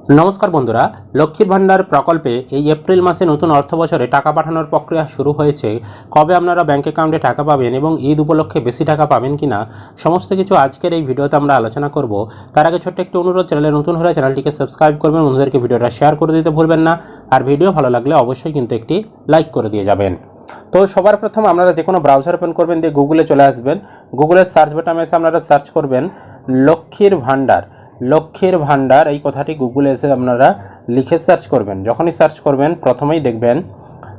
নমস্কার বন্ধুরা, লক্ষ্মীর ভান্ডার প্রকল্পে এই এপ্রিল মাসে নতুন অর্থবছরে টাকা পাঠানোর প্রক্রিয়া শুরু হয়েছে। কবে আপনারা ব্যাংক অ্যাকাউন্টে টাকা পাবেন এবং ঈদ উপলক্ষে বেশি টাকা পাবেন কিনা সমস্ত কিছু আজকের এই ভিডিওতে আমরা আলোচনা করব। তার আগে ছোট্ট একটি অনুরোধ, চ্যানেলে নতুন হলে চ্যানেলটিকে সাবস্ক্রাইব করবেন, বন্ধুদেরকে ভিডিওটা শেয়ার করে দিতে ভুলবেন না। আর ভিডিও ভালো লাগলে অবশ্যই কিন্তু একটি লাইক করে দিয়ে যাবেন। তো সবার প্রথম আপনারা যে কোনো ব্রাউজার ওপেন করবেন, দিয়ে গুগলে চলে আসবেন। গুগলের সার্চ বাটনে এসে আপনারা সার্চ করবেন লক্ষ্মীর ভান্ডার। লক্ষ্মীর ভান্ডার এই কথাটি গুগলে এসে আপনারা লিখে সার্চ করবেন। যখনই সার্চ করবেন প্রথমেই দেখবেন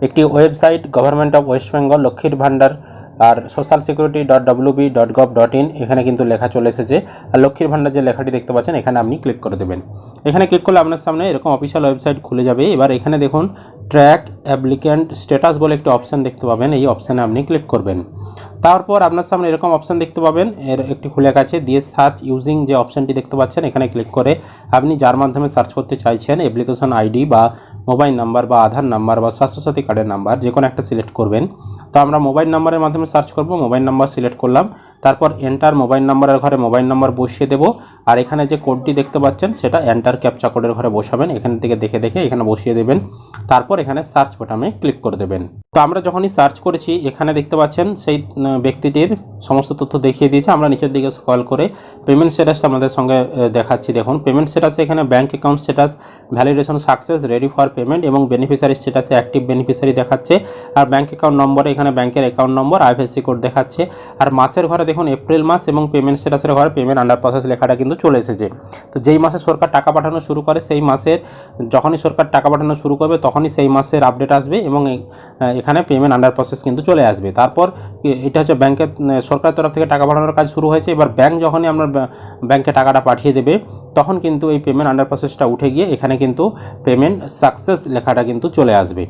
একটি website, government of West Bengal লক্ষ্মীর ভান্ডার আর সোশ্যাল সিকিউরিটি .wb.gov.in, এখানে কিন্তু লেখা চলে এসেছে। আর লক্ষ্মীর ভান্ডার যে লেখাটি দেখতে পাচ্ছেন এখানে আপনি ক্লিক করে দেবেন। এখানে ক্লিক করলে আপনার সামনে এরকম অফিসিয়াল ওয়েবসাইট খুলে যাবে। এবার এখানে দেখুন ট্র্যাক অ্যাপ্লিক্যান্ট স্ট্যাটাস বলে একটি অপশান দেখতে পাবেন, এই অপশানে আপনি ক্লিক করবেন। তারপর আপনার সামনে এরকম অপশান দেখতে পাবেন, এর একটি খুলে গেছে। দিয়ে সার্চ ইউজিং যে অপশানটি দেখতে পাচ্ছেন এখানে ক্লিক করে আপনি যার মাধ্যমে সার্চ করতে চাইছেন অ্যাপ্লিকেশন আইডি বা মোবাইল নাম্বার বা আধার নাম্বার বা স্বাস্থ্যসাথী কার্ডের নাম্বার যে কোনো একটা সিলেক্ট করবেন। তো আমরা মোবাইল নাম্বারের মাধ্যমে সার্চ করব। মোবাইল নাম্বার সিলেক্ট করলাম, তারপর এন্টার মোবাইল নাম্বারের ঘরে মোবাইল নাম্বার বসিয়ে দেব। আর এখানে যে কোডটি দেখতে পাচ্ছেন সেটা এন্টার ক্যাপচা কোডের ঘরে বসাবেন। এখান থেকে দেখে দেখে এখানে বসিয়ে দেবেন। তারপর এখানে সার্চ বাটনে ক্লিক করে দেবেন। তো আমরা যখনই সার্চ করেছি এখানে দেখতে পাচ্ছেন সেই ব্যক্তিটির সমস্ত তথ্য দেখিয়ে দিয়েছে। আমরা নিচের দিকে স্ক্রল করে পেমেন্ট স্ট্যাটাসটা আমাদের সঙ্গে দেখাচ্ছি। দেখুন পেমেন্ট স্ট্যাটাসে এখানে bank account status validation success, ready for payment এবং বেনিফিশিয়ারি স্ট্যাটাসে অ্যাক্টিভ বেনিফিশিয়ারি দেখাচ্ছে। আর ব্যাঙ্ক অ্যাকাউন্ট নম্বরে এখানে ব্যাঙ্কের অ্যাকাউন্ট নম্বর, আইএফএসসি কোড দেখাচ্ছে। আর মাসের ঘরে দেখুন এপ্রিল মাস এবং পেমেন্ট স্ট্যাটাসের ঘরে পেমেন্ট আন্ডার প্রসেস লেখাটা কিন্তু চলে এসেছে। তো যেই মাসে সরকার টাকা পাঠানো শুরু করে সেই মাসের যখনই সরকার টাকা পাঠানো শুরু করবে তখনই সেই মাসের আপডেট আসবে এবং এখানে পেমেন্ট আন্ডার প্রসেস কিন্তু চলে আসবে। তারপর এটা হচ্ছে ব্যাংকের সরকারের তরফ থেকে টাকা পাঠানোর কাজ শুরু হয়েছে। এবার ব্যাংক যখনই আপনার ব্যাংকে টাকাটা পাঠিয়ে দেবে তখন কিন্তু এই পেমেন্ট আন্ডার প্রসেসটা উঠে গিয়ে এখানে কিন্তু পেমেন্ট সাকসেস লেখাটা কিন্তু চলে আসবে।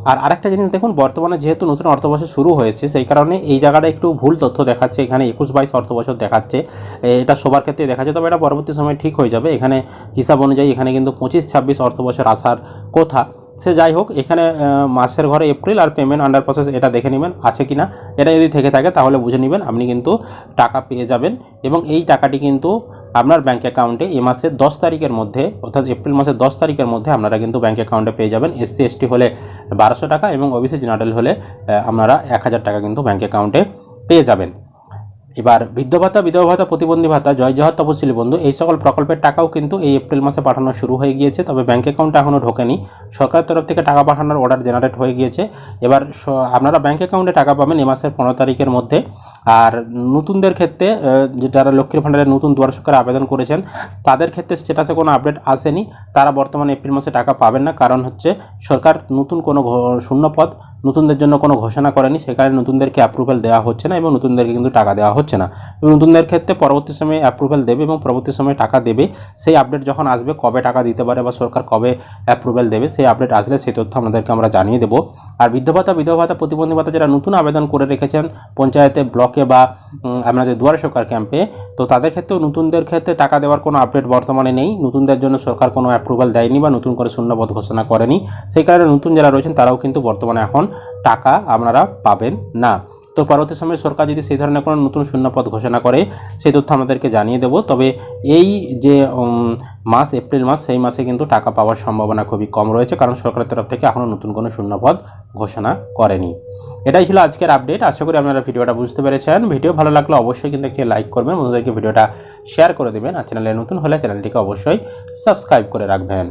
আর আরেকটা জিনিস দেখুন, বর্তমানে যেহেতু নতুন অর্থবছর শুরু হয়েছে সেই কারণে এই জায়গাটা একটু ভুল তথ্য দেখাচ্ছে। এখানে 21-22 অর্থবছর দেখাচ্ছে, এটা সবার ক্ষেত্রে দেখাচ্ছে, তবে এটা পরবর্তী সময় ঠিক হয়ে যাবে। এখানে হিসাব অনুযায়ী এখানে কিন্তু 25-26 অর্থবছর আসার কথা। সে যাই হোক, এখানে মাসের ঘরে এপ্রিল আর পেমেন্ট আন্ডার প্রসেস এটা দেখে নেবেন আছে কিনা। এটা যদি থেকে থাকে তাহলে বুঝে নেবেন আপনি কিন্তু টাকা পেয়ে যাবেন এবং এই টাকাটি কিন্তু আপনার ব্যাঙ্ক অ্যাকাউন্টে এই মাসের 10 তারিখের মধ্যে, অর্থাৎ এপ্রিল মাসের 10 তারিখের মধ্যে আপনারা কিন্তু ব্যাঙ্ক অ্যাকাউন্টে পেয়ে যাবেন। এসসি এসটি হলে 1200 টাকা এবং ওবিসি জেনারেল হলে আপনারা 1000 টাকা কিন্তু ব্যাঙ্ক অ্যাকাউন্টে পেয়ে যাবেন। এবার বৃদ্ধ ভাতা, বিধবা ভাতা, প্রতিবন্ধী ভাতা, জয় জহর তপশিলি বন্ধু এই সকল প্রকল্পের টাকাও কিন্তু এই এপ্রিল মাসে পাঠানো শুরু হয়ে গিয়েছে, তবে ব্যাঙ্ক অ্যাকাউন্টে এখনও ঢোকেনি। সরকারের তরফ থেকে টাকা পাঠানোর অর্ডার জেনারেট হয়ে গিয়েছে। এবার আপনারা ব্যাঙ্ক অ্যাকাউন্টে টাকা পাবেন এই মাসের 15 তারিখের মধ্যে। আর নতুনদের ক্ষেত্রে যারা লক্ষ্মীর ভান্ডারের নতুন দুয়ার সরকারে আবেদন করেছেন তাদের ক্ষেত্রে স্ট্যাটাসে কোনো আপডেট আসেনি, তারা বর্তমানে এপ্রিল মাসে টাকা পাবেন না। কারণ হচ্ছে সরকার নতুন কোনো শূন্যপদ নতুনদের জন্য কোনো ঘোষণা করেনি, সেখানে নতুনদেরকে অ্যাপ্রুভেল দেওয়া হচ্ছে না এবং নতুনদেরকে কিন্তু টাকা দেওয়া হচ্ছে না। এবং নতুনদের ক্ষেত্রে পরবর্তী সময়ে অ্যাপ্রুভেল দেবে এবং পরবর্তী সময়ে টাকা দেবে। সেই আপডেট যখন আসবে কবে টাকা দিতে পারে বা সরকার কবে অ্যাপ্রুভেল দেবে সেই আপডেট আসলে সেই তথ্য আপনাদেরকে আমরা জানিয়ে দেবো। আর বৃদ্ধ ভাতা, বিধবা ভাতা, প্রতিবন্ধী ভাতা যারা নতুন আবেদন করে রেখেছেন পঞ্চায়েতে, ব্লকে বা আপনাদের দুয়ারে সরকার ক্যাম্পে, তো তাদের ক্ষেত্রেও নতুনদের ক্ষেত্রে টাকা দেওয়ার কোনো আপডেট বর্তমানে নেই। নতুনদের জন্য সরকার কোনো অ্যাপ্রুভেল দেয়নি বা নতুন করে শূন্যপদ ঘোষণা করেনি, সেই কারণে নতুন যারা রয়েছেন তারাও কিন্তু বর্তমানে এখন টাকা আপনারা পাবেন না। তো পরবর্তী সময়ে সরকার যদি সেই ধরনের কোনো নতুন শূন্যপদ ঘোষণা করে সেই তথ্য আমাদেরকে জানিয়ে দেবো। তবে এই যে মাস এপ্রিল মাস সেই মাসে কিন্তু টাকা পাওয়ার সম্ভাবনা খুবই কম রয়েছে, কারণ সরকারের তরফ থেকে এখনও নতুন কোনো শূন্যপদ ঘোষণা করেনি। এটাই ছিল আজকের আপডেট। আশা করি আপনারা ভিডিওটা বুঝতে পেরেছেন। ভিডিও ভালো লাগলে অবশ্যই কিন্তু একটি লাইক করবেন, বন্ধুদেরকে ভিডিওটা শেয়ার করে দেবেন। আর চ্যানেলে নতুন হলে চ্যানেলটিকে অবশ্যই সাবস্ক্রাইব করে রাখবেন।